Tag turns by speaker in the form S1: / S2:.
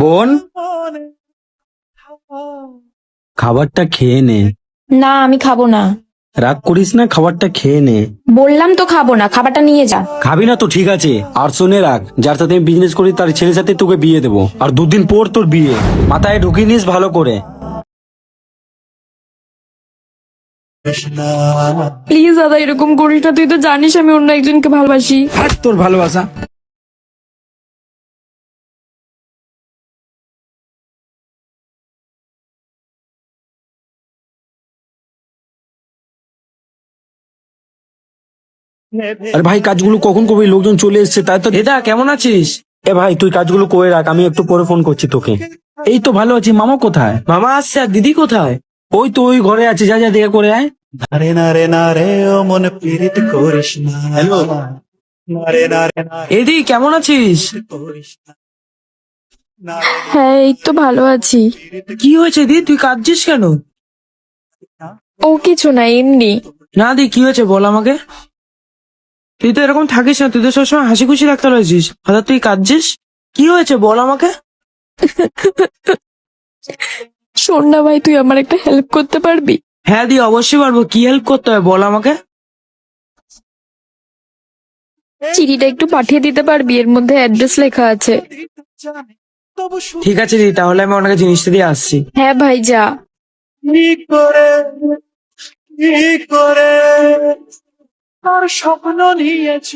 S1: বোন, খাবারটা খেয়ে নে।
S2: না আমি খাবো না।
S1: রাগ করিস না, খাবারটা খেয়ে নে।
S2: বললাম তো খাবো না, খাবারটা নিয়ে যা।
S1: খাবি না তো ঠিক আছে, আর শুনে রাখ, যার সাথে আমি বিজনেস করি তার ছেলের সাথে তোকে বিয়ে দেবো, আর দুদিন পর তোর বিয়ে। মাথায় ঢুকিয়ে নিস ভালো করে।
S2: প্লিজ দাদা এরকম করিস না, তুই তো জানিস আমি অন্য একজনকে ভালোবাসি।
S1: আর তোর ভালোবাসা। আরে ভাই, কাজগুলো কখন করবি? লোকজন চলে এসেছে তাই তো।
S3: দিদা কেমন আছিস?
S1: এ ভাই, তুই কাজগুলো করে রাখ, আমি একটু পরে ফোন করছি তোকে। এই তো ভালো আছি। মামা কোথায়?
S3: মামা আসছে, আর দিদি কোথায়?
S1: ওই তো ওই ঘরে আছে, যা যা দেখে করে আয়।
S4: নারে নারে নারে ও মন পীড়িত করিস না।
S1: হ্যালো।
S4: নারে নারে নারে
S3: এদি কেমন আছিস?
S4: করিস না। নারে
S2: হ্যাঁ এই তো ভালো আছি।
S3: কি হয়েছে দি, তুই কাঁদছিস কেন?
S2: ও কিছু না, এমনি।
S3: না দি, কি হয়েছে বল আমাকে। তুই তো এরকম থাকিস না, তুই তো সবসময় হাসি খুশি রাখতে রয়েছিস, হঠাৎ তুই কাঁদছিস। কি হয়েছে বল আমাকে।
S2: শোন না ভাই, তুই আমার একটা হেল্প করতে পারবি?
S3: হ্যাঁ দি, অবশ্যই পারবো। কি হেল্প করতে হবে বল আমাকে।
S2: চিঠিটা একটু পাঠিয়ে দিতে পারবি? এর মধ্যে অ্যাড্রেস লেখা আছে।
S4: তবু
S3: ঠিক আছে দি, তাহলে আমি ওনাকে জিনিসটা দিয়ে আসছি।
S2: হ্যাঁ ভাই যা।
S4: কি করে কি করে আর স্বপ্ন নিয়েছ